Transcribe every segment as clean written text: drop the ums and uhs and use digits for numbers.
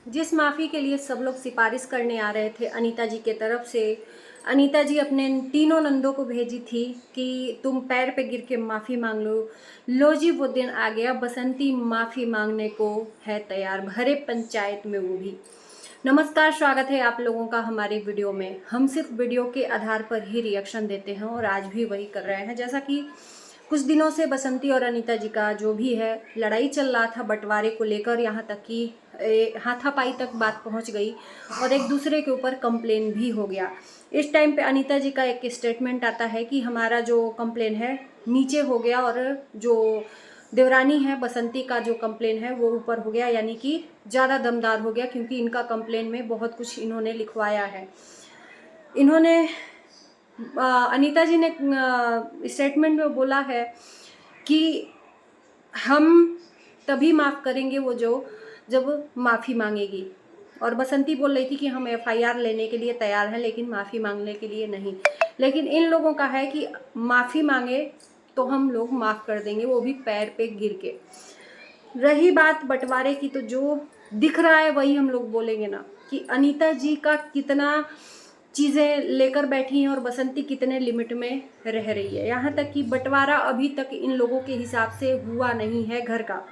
जिस माफ़ी के लिए सब लोग सिफारिश करने आ रहे थे अनीता जी के तरफ से, अनीता जी अपने तीनों नंदों को भेजी थी कि तुम पैर पे गिर के माफ़ी मांग लो। लो जी वो दिन आ गया, बसंती माफ़ी मांगने को है तैयार, भरे पंचायत में वो भी। नमस्कार, स्वागत है आप लोगों का हमारे वीडियो में। हम सिर्फ वीडियो के आधार पर ही रिएक्शन देते हैं और आज भी वही कर रहे हैं। जैसा कि कुछ दिनों से बसंती और अनीता जी का जो भी है लड़ाई चल रहा था बंटवारे को लेकर, यहाँ तक कि हाथापाई तक बात पहुंच गई और एक दूसरे के ऊपर कंप्लेन भी हो गया। इस टाइम पे अनीता जी का एक स्टेटमेंट आता है कि हमारा जो कंप्लेन है नीचे हो गया और जो देवरानी है बसंती का जो कंप्लेन है वो ऊपर हो गया, यानी कि ज़्यादा दमदार हो गया, क्योंकि इनका कंप्लेन में बहुत कुछ इन्होंने लिखवाया है। इन्होंने अनीता जी ने स्टेटमेंट में बोला है कि हम तभी माफ़ करेंगे वो जो जब माफ़ी मांगेगी, और बसंती बोल रही थी कि हम एफआईआर लेने के लिए तैयार हैं लेकिन माफ़ी मांगने के लिए नहीं। लेकिन इन लोगों का है कि माफ़ी मांगे तो हम लोग माफ़ कर देंगे, वो भी पैर पे गिर के। रही बात बंटवारे की, तो जो दिख रहा है वही हम लोग बोलेंगे ना, कि अनीता जी का कितना चीज़ें लेकर बैठी हैं और बसंती कितने लिमिट में रह रही है। यहाँ तक कि बंटवारा अभी तक इन लोगों के हिसाब से हुआ नहीं है घर का।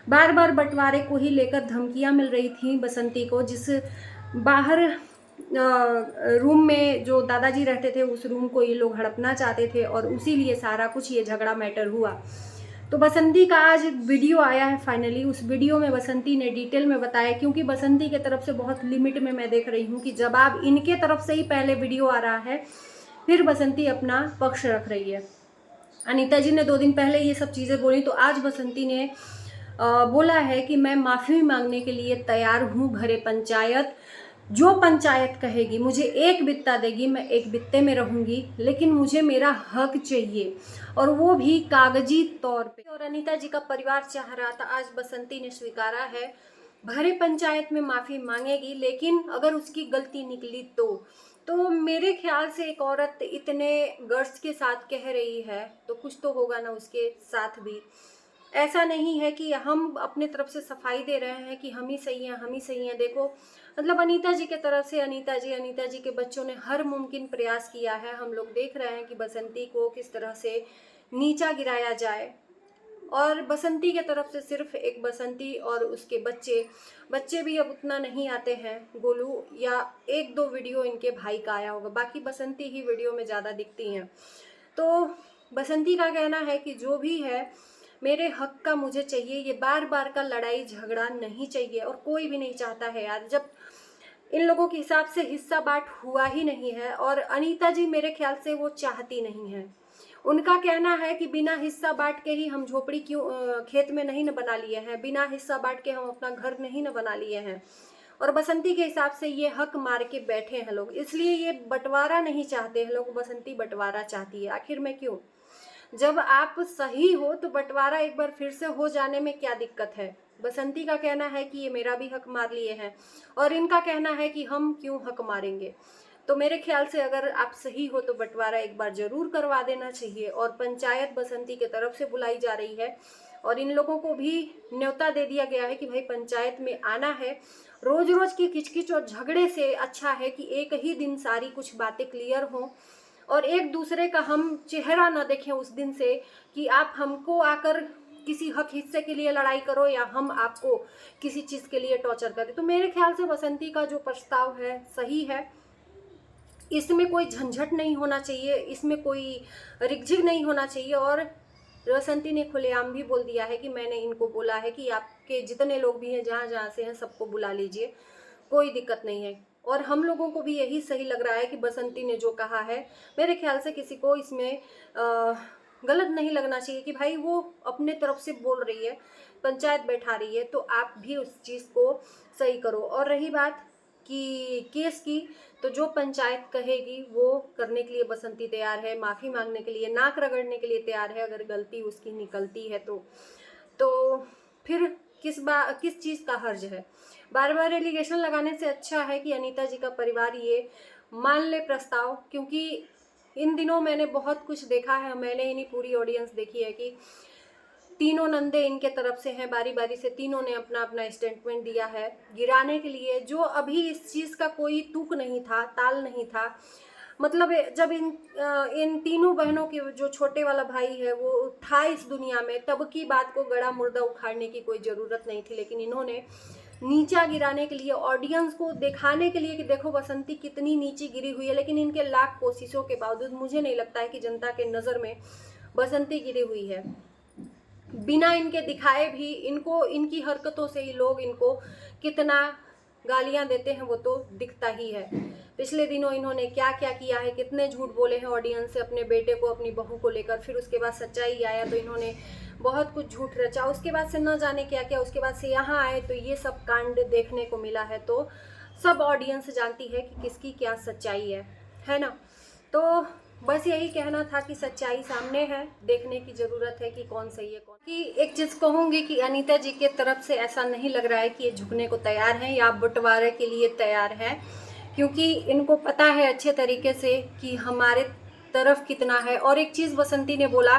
बार बार बंटवारे को ही लेकर धमकियाँ मिल रही थी बसंती को, जिस बाहर रूम में जो दादाजी रहते थे उस रूम को ये लोग हड़पना चाहते थे और उसी लिए सारा कुछ ये झगड़ा मैटर हुआ। तो बसंती का आज वीडियो आया है फाइनली। उस वीडियो में बसंती ने डिटेल में बताया, क्योंकि बसंती के तरफ से बहुत लिमिट में मैं देख रही हूँ कि जब आप इनके तरफ से ही पहले वीडियो आ रहा है फिर बसंती अपना पक्ष रख रही है। अनीता जी ने 2 दिन पहले ये सब चीज़ें बोली, तो आज बसंती ने बोला है कि मैं माफ़ी मांगने के लिए तैयार हूँ, भरे पंचायत। जो पंचायत कहेगी, मुझे एक बित्ता देगी, मैं एक बित्ते में रहूंगी, लेकिन मुझे मेरा हक चाहिए और वो भी कागजी तौर पे। और अनीता जी का परिवार चाह रहा था, आज बसंती ने स्वीकारा है, भरे पंचायत में माफ़ी मांगेगी, लेकिन अगर उसकी गलती निकली तो मेरे ख्याल से एक औरत इतने गर्ज के साथ कह रही है तो कुछ तो होगा ना उसके साथ भी। ऐसा नहीं है कि हम अपने तरफ से सफाई दे रहे हैं कि हम ही सही हैं, हम ही सही हैं। देखो, मतलब अनीता जी के तरफ से अनीता जी के बच्चों ने हर मुमकिन प्रयास किया है। हम लोग देख रहे हैं कि बसंती को किस तरह से नीचा गिराया जाए, और बसंती के तरफ से सिर्फ एक बसंती और उसके बच्चे भी अब उतना नहीं आते हैं। गोलू या 1-2 वीडियो इनके भाई का आया होगा, बाकी बसंती ही वीडियो में ज़्यादा दिखती हैं। तो बसंती का कहना है कि जो भी है मेरे हक का मुझे चाहिए, ये बार बार का लड़ाई झगड़ा नहीं चाहिए और कोई भी नहीं चाहता है यार। जब इन लोगों के हिसाब से हिस्सा बांट हुआ ही नहीं है, और अनीता जी मेरे ख्याल से वो चाहती नहीं है। उनका कहना है कि बिना हिस्सा बांट के ही हम झोपड़ी क्यों खेत में नहीं न बना लिए हैं, बिना हिस्सा बांट के हम अपना घर नहीं न बना लिए हैं। और बसंती के हिसाब से ये हक मार के बैठे हैं लोग, इसलिए ये बंटवारा नहीं चाहते हैं लोग, बसंती बंटवारा चाहती है। आखिर में क्यों? जब आप सही हो तो बंटवारा एक बार फिर से हो जाने में क्या दिक्कत है? बसंती का कहना है कि ये मेरा भी हक मार लिए हैं, और इनका कहना है कि हम क्यों हक मारेंगे। तो मेरे ख्याल से अगर आप सही हो तो बंटवारा एक बार जरूर करवा देना चाहिए, और पंचायत बसंती के तरफ से बुलाई जा रही है और इन लोगों को भी न्योता दे दिया गया है कि भाई पंचायत में आना है। रोज रोज की किचकिच और झगड़े से अच्छा है कि एक ही दिन सारी कुछ बातें क्लियर हों और एक दूसरे का हम चेहरा न देखें उस दिन से, कि आप हमको आकर किसी हक हिस्से के लिए लड़ाई करो या हम आपको किसी चीज के लिए टॉर्चर करें। तो मेरे ख्याल से बसंती का जो प्रस्ताव है सही है, इसमें कोई झंझट नहीं होना चाहिए, इसमें कोई रिगझिग नहीं होना चाहिए। और बसंती ने खुलेआम भी बोल दिया है कि मैंने इनको बोला है कि आपके जितने लोग भी हैं जहाँ जहाँ से हैं सबको बुला लीजिए, कोई दिक्कत नहीं है। और हम लोगों को भी यही सही लग रहा है कि बसंती ने जो कहा है, मेरे ख्याल से किसी को इसमें गलत नहीं लगना चाहिए कि भाई वो अपने तरफ से बोल रही है, पंचायत बैठा रही है, तो आप भी उस चीज़ को सही करो। और रही बात कि केस की, तो जो पंचायत कहेगी वो करने के लिए बसंती तैयार है, माफ़ी मांगने के लिए, नाक रगड़ने के लिए तैयार है अगर गलती उसकी निकलती है तो फिर किस चीज़ का हर्ज है? बार बार एलिगेशन लगाने से अच्छा है कि अनीता जी का परिवार ये मान ले प्रस्ताव, क्योंकि इन दिनों मैंने बहुत कुछ देखा है, मैंने इन्हीं पूरी ऑडियंस देखी है कि तीनों नंदे इनके तरफ से हैं, बारी बारी से तीनों ने अपना अपना स्टेटमेंट दिया है गिराने के लिए, जो अभी इस चीज़ का कोई तुक नहीं था, ताल नहीं था। मतलब जब इन तीनों बहनों के जो छोटे वाला भाई है वो था इस दुनिया में, तब की बात को गड़ा मुर्दा उखाड़ने की कोई ज़रूरत नहीं थी, लेकिन इन्होंने नीचा गिराने के लिए, ऑडियंस को दिखाने के लिए कि देखो बसंती कितनी नीची गिरी हुई है, लेकिन इनके लाख कोशिशों के बावजूद मुझे नहीं लगता है कि जनता के नज़र में बसंती गिरी हुई है। बिना इनके दिखाए भी इनको, इनकी हरकतों से ही लोग इनको कितना गालियां देते हैं वो तो दिखता ही है। पिछले दिनों इन्होंने क्या क्या किया है, कितने झूठ बोले हैं ऑडियंस से अपने बेटे को, अपनी बहू को लेकर, फिर उसके बाद सच्चाई आया तो इन्होंने बहुत कुछ झूठ रचा, उसके बाद से न जाने क्या क्या, उसके बाद से यहाँ आए तो ये सब कांड देखने को मिला है। तो सब ऑडियंस जानती है कि किसकी क्या सच्चाई है ना। तो बस यही कहना था कि सच्चाई सामने है, देखने की ज़रूरत है कि कौन सही है कौन। कि एक चीज़ कहूँगी कि अनीता जी के तरफ से ऐसा नहीं लग रहा है कि ये झुकने को तैयार हैं या बंटवारे के लिए तैयार हैं, क्योंकि इनको पता है अच्छे तरीके से कि हमारे तरफ कितना है। और एक चीज़ बसंती ने बोला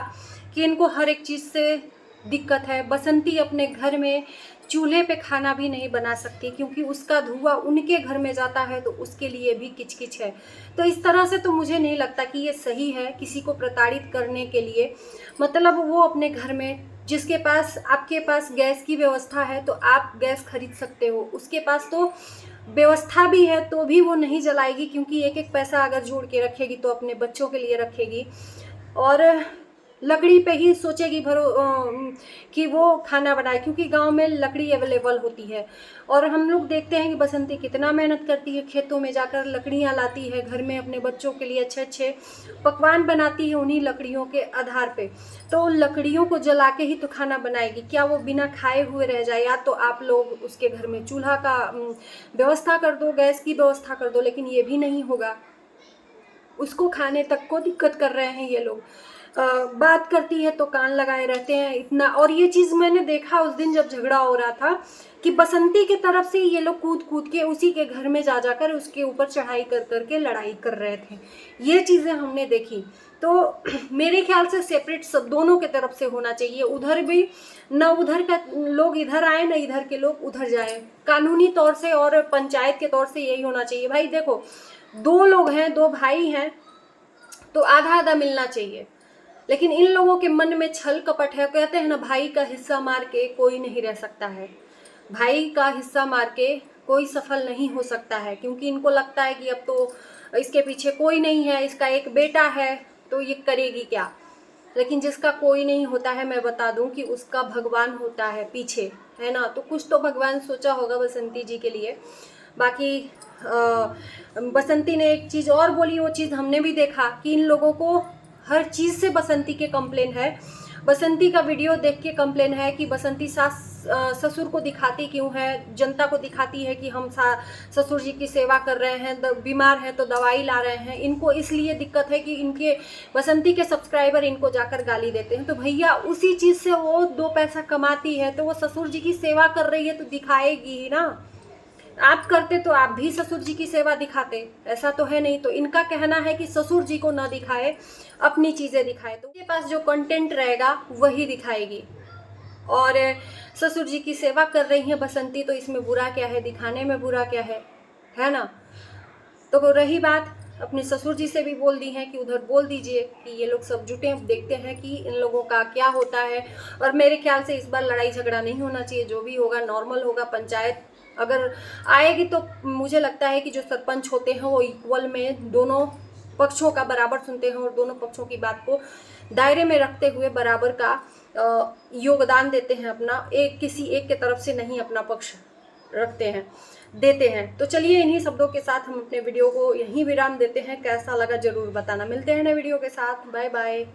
कि इनको हर एक चीज़ से दिक्कत है। बसंती अपने घर में चूल्हे पे खाना भी नहीं बना सकती, क्योंकि उसका धुआं उनके घर में जाता है तो उसके लिए भी किचकिच है। तो इस तरह से तो मुझे नहीं लगता कि ये सही है किसी को प्रताड़ित करने के लिए। मतलब वो अपने घर में, जिसके पास, आपके पास गैस की व्यवस्था है तो आप गैस खरीद सकते हो, उसके पास तो व्यवस्था भी है तो भी वो नहीं जलाएगी, क्योंकि एक एक पैसा अगर जोड़ के रखेगी तो अपने बच्चों के लिए रखेगी, और लकड़ी पे ही सोचेगी कि वो खाना बनाए, क्योंकि गांव में लकड़ी अवेलेबल होती है। और हम लोग देखते हैं कि बसंती कितना मेहनत करती है, खेतों में जाकर लकड़ियां लाती है, घर में अपने बच्चों के लिए अच्छे अच्छे पकवान बनाती है उन्हीं लकड़ियों के आधार पे। तो लकड़ियों को जला के ही तो खाना बनाएगी, क्या वो बिना खाए हुए रह जाए? या तो आप लोग उसके घर में चूल्हा का व्यवस्था कर दो, गैस की व्यवस्था कर दो, लेकिन ये भी नहीं होगा। उसको खाने तक को दिक्कत कर रहे हैं ये लोग। बात करती है तो कान लगाए रहते हैं इतना। और ये चीज़ मैंने देखा उस दिन जब झगड़ा हो रहा था कि बसंती के तरफ से ये लोग कूद कूद के उसी के घर में जा जाकर उसके ऊपर चढ़ाई कर करके लड़ाई कर रहे थे। ये चीज़ें हमने देखी। तो मेरे ख्याल से सेपरेट सब दोनों के तरफ से होना चाहिए, उधर भी न उधर का लोग इधर आए न इधर के लोग उधर जाए, कानूनी तौर से और पंचायत के तौर से यही होना चाहिए। भाई देखो, दो लोग हैं, दो भाई हैं, तो आधा आधा मिलना चाहिए। लेकिन इन लोगों के मन में छल कपट है। कहते हैं ना, भाई का हिस्सा मार के कोई नहीं रह सकता है, भाई का हिस्सा मार के कोई सफल नहीं हो सकता है, क्योंकि इनको लगता है कि अब तो इसके पीछे कोई नहीं है, इसका एक बेटा है तो ये करेगी क्या। लेकिन जिसका कोई नहीं होता है, मैं बता दूं कि उसका भगवान होता है पीछे, है ना। तो कुछ तो भगवान सोचा होगा बसंती जी के लिए। बाकी बसंती ने एक चीज़ और बोली, वो चीज़ हमने भी देखा कि इन लोगों को हर चीज़ से बसंती के कंप्लेन है। बसंती का वीडियो देख के कंप्लेन है कि बसंती सास ससुर को दिखाती क्यों है, जनता को दिखाती है कि हम ससुर जी की सेवा कर रहे हैं, बीमार हैं तो दवाई ला रहे हैं। इनको इसलिए दिक्कत है कि इनके बसंती के सब्सक्राइबर इनको जाकर गाली देते हैं। तो भैया उसी चीज़ से वो दो पैसा कमाती है, तो वो ससुर जी की सेवा कर रही है तो दिखाएगी ही ना। आप करते तो आप भी ससुर जी की सेवा दिखाते, ऐसा तो है नहीं। तो इनका कहना है कि ससुर जी को ना दिखाए, अपनी चीज़ें दिखाए, तो उनके पास जो कंटेंट रहेगा वही दिखाएगी। और ससुर जी की सेवा कर रही हैं बसंती, तो इसमें बुरा क्या है, दिखाने में बुरा क्या है ना। तो रही बात, अपने ससुर जी से भी बोल दी है कि उधर बोल दीजिए कि ये लोग सब जुटे, देखते हैं कि इन लोगों का क्या होता है। और मेरे ख्याल से इस बार लड़ाई झगड़ा नहीं होना चाहिए, जो भी होगा नॉर्मल होगा। पंचायत अगर आएगी तो मुझे लगता है कि जो सरपंच होते हैं वो इक्वल में दोनों पक्षों का बराबर सुनते हैं और दोनों पक्षों की बात को दायरे में रखते हुए बराबर का योगदान देते हैं अपना, एक किसी एक के तरफ से नहीं अपना पक्ष देते हैं। तो चलिए, इन्हीं शब्दों के साथ हम अपने वीडियो को यहीं विराम देते हैं। कैसा लगा जरूर बताना। मिलते हैं नए वीडियो के साथ। Bye bye.